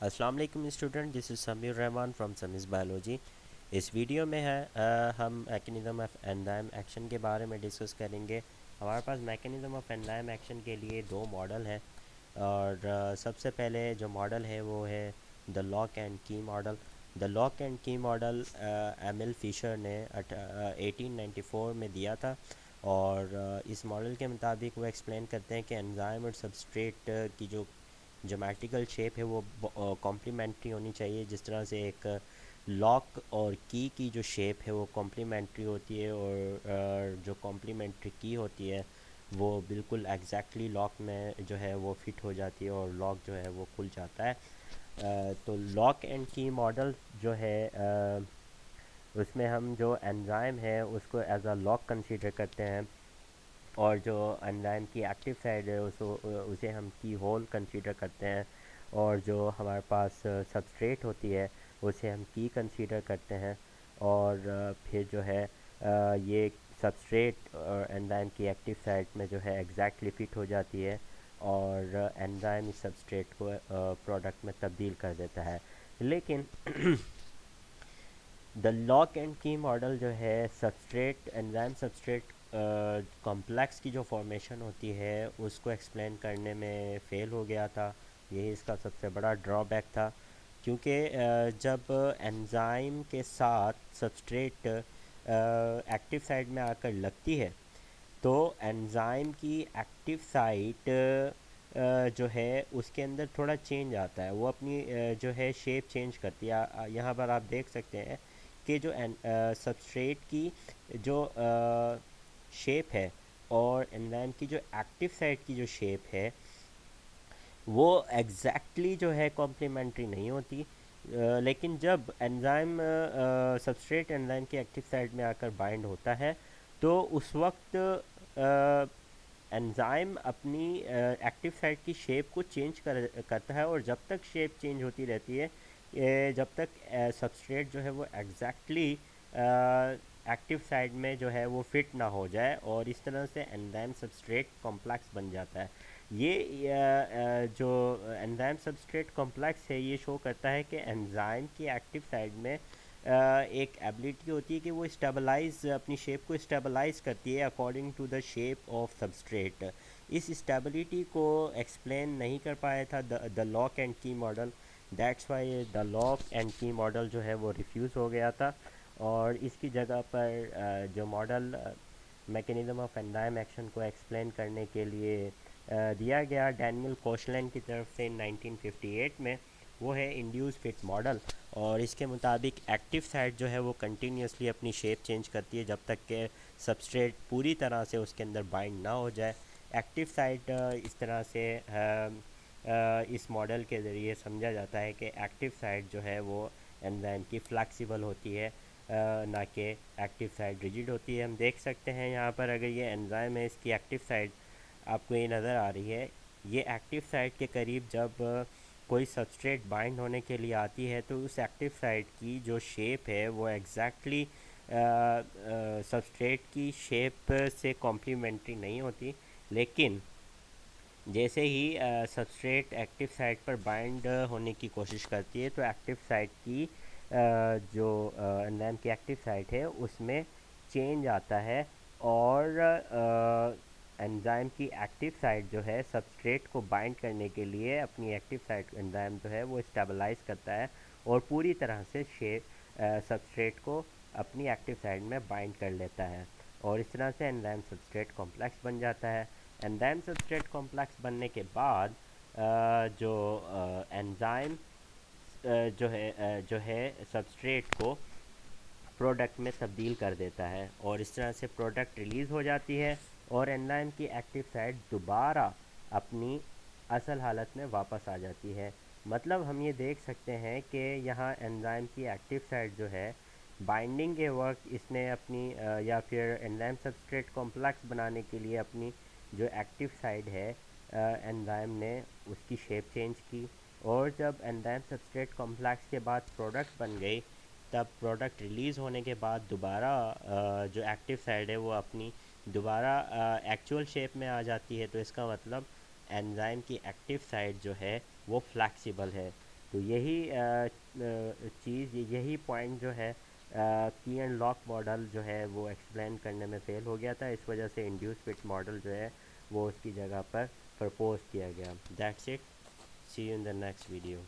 अस्सलाम वालेकुम student, this is Sameer Rahman from Sami's biology. इस वीडियो में हम मैकेनिज़्म ऑफ एंजाइम एक्शन के बारे में डिस्कस करेंगे। हमारे पास मैकेनिज़्म ऑफ एंजाइम एक्शन के लिए दो मॉडल हैं और सबसे पहले जो मॉडल है वो है the lock and key model. The lock and key model M L Fisher ने 1894 में दिया था और इस मॉडल के मुताबिक वो एक्सप्लेन करते हैं कि एंजाइम और सबस्ट्रेट की जो ज्योमेट्रिकल शेप है वो कॉम्प्लीमेंट्री होनी चाहिए। जिस तरह से एक लॉक और की जो शेप है वो कॉम्प्लीमेंट्री होती है और जो कॉम्प्लीमेंट्री की होती है वो बिल्कुल एग्जैक्टली लॉक में जो है वो फिट हो जाती है और लॉक जो है वो खुल जाता है। तो लॉक एंड की मॉडल जो है उसमें हम जो एंजाइम है उसको एज अ लॉक कंसीडर करते हैं और जो एंजाइम की एक्टिव साइड है उसको उसे हम की होल कंसीडर करते हैं और जो हमारे पास सबस्ट्रेट होती है उसे हम की कंसीडर करते हैं और फिर जो है ये सबस्ट्रेट और एंजाइम की एक्टिव साइट में जो है एग्जैक्टली फिट हो जाती है और एंजाइम इस सबस्ट्रेट को प्रोडक्ट में तब्दील कर देता है। लेकिन the lock and key model जो है सबस्ट्रेट एंजाइम सबस्ट्रेट कॉम्प्लेक्स की जो फॉर्मेशन होती है उसको एक्सप्लेन करने में फ़ेल हो गया था। यही इसका सबसे बड़ा ड्रॉबैक था क्योंकि जब एंजाइम के साथ सबस्ट्रेट एक्टिव साइट में आकर लगती है तो एंजाइम की एक्टिव साइट जो है उसके अंदर थोड़ा चेंज आता है, वो अपनी जो है शेप चेंज करती है। यहाँ पर आप देख सकते हैं कि जो सबस्ट्रेट की जो शेप है और एंजाइम की जो एक्टिव साइट की जो शेप है वो एग्जैक्टली जो है कॉम्प्लीमेंट्री नहीं होती। लेकिन जब एंजाइम सबस्ट्रेट एंजाइम की एक्टिव साइट में आकर बाइंड होता है तो उस वक्त एंजाइम अपनी एक्टिव साइट की शेप को चेंज करता है और जब तक शेप चेंज होती रहती है जब तक सबस्ट्रेट जो है वो एग्जैक्टली एक्टिव साइट में जो है वो फिट ना हो जाए और इस तरह से एंजाइम सबस्ट्रेट कॉम्प्लेक्स बन जाता है। ये जो एंजाइम सबस्ट्रेट कॉम्प्लेक्स है ये शो करता है कि एंजाइम की एक्टिव साइड में एक एबिलिटी होती है कि वो स्टेबलाइज अपनी शेप को स्टेबलाइज करती है according to the shape of substrate. इस स्टेबिलिटी को एक्सप्लेन नहीं कर पाया था the lock and key model. That's why the lock and key model जो है वो रिफ्यूज़ हो गया था और इसकी जगह पर जो model mechanism of enzyme action को एक्सप्लेन करने के लिए दिया गया डैनियल कोशलैंड की तरफ से 1958 में, वो है इंड्यूस फिट मॉडल। और इसके मुताबिक एक्टिव साइट जो है वो कंटिन्यूसली अपनी शेप चेंज करती है जब तक कि सबस्ट्रेट पूरी तरह से उसके अंदर बाइंड ना हो जाए। एक्टिव साइट इस तरह से इस मॉडल के ज़रिए समझा जाता है कि एक्टिव साइट जो है वो एंजाइम की फ्लैक्सिबल होती है ना कि एक्टिव साइड रिजिड होती है। हम देख सकते हैं यहाँ पर अगर ये एंजाइम है इसकी एक्टिव साइड आपको ये नज़र आ रही है। ये एक्टिव साइट के करीब जब कोई सबस्ट्रेट बाइंड होने के लिए आती है तो उस एक्टिव साइट की जो शेप है वो एग्जैक्टली सबस्ट्रेट की शेप से कॉम्प्लीमेंट्री नहीं होती। लेकिन जैसे ही सबस्ट्रेट एक्टिव साइट पर बाइंड होने की कोशिश करती है तो एक्टिव साइट की जो एंजाइम की एक्टिव साइट है उसमें चेंज आता है और एंजाइम की एक्टिव साइट जो है सबस्ट्रेट को बाइंड करने के लिए अपनी एक्टिव साइट एंजाइम जो है वो स्टेबलाइज करता है और पूरी तरह से सबस्ट्रेट को अपनी एक्टिव साइट में बाइंड कर लेता है और इस तरह से एंजाइम सबस्ट्रेट कॉम्प्लेक्स बन जाता है। एंजाइम सबस्ट्रेट कॉम्प्लेक्स बनने के बाद जो एंजाइम जो है सबस्ट्रेट को प्रोडक्ट में तब्दील कर देता है और इस तरह से प्रोडक्ट रिलीज़ हो जाती है और एंजाइम की एक्टिव साइट दोबारा अपनी असल हालत में वापस आ जाती है। मतलब हम ये देख सकते हैं कि यहाँ एंजाइम की एक्टिव साइट जो है बाइंडिंग के वक्त इसने अपनी या फिर एंजाइम सबस्ट्रेट कॉम्प्लेक्स बनाने के लिए अपनी जो एक्टिव साइड है एंजाइम ने उसकी शेप चेंज की और जब एंजाइम सबस्ट्रेट कॉम्प्लेक्स के बाद प्रोडक्ट बन गई तब प्रोडक्ट रिलीज़ होने के बाद दोबारा जो एक्टिव साइड है वो अपनी दोबारा एक्चुअल शेप में आ जाती है। तो इसका मतलब एंजाइम की एक्टिव साइड जो है वो फ्लैक्सिबल है। तो यही चीज़, यही पॉइंट जो है की एंड लॉक मॉडल जो है वो एक्सप्लेन करने में फेल हो गया था। इस वजह से इंड्यूस फिट मॉडल जो है वो उसकी जगह पर प्रपोज किया गया। That's it, see you in the next video.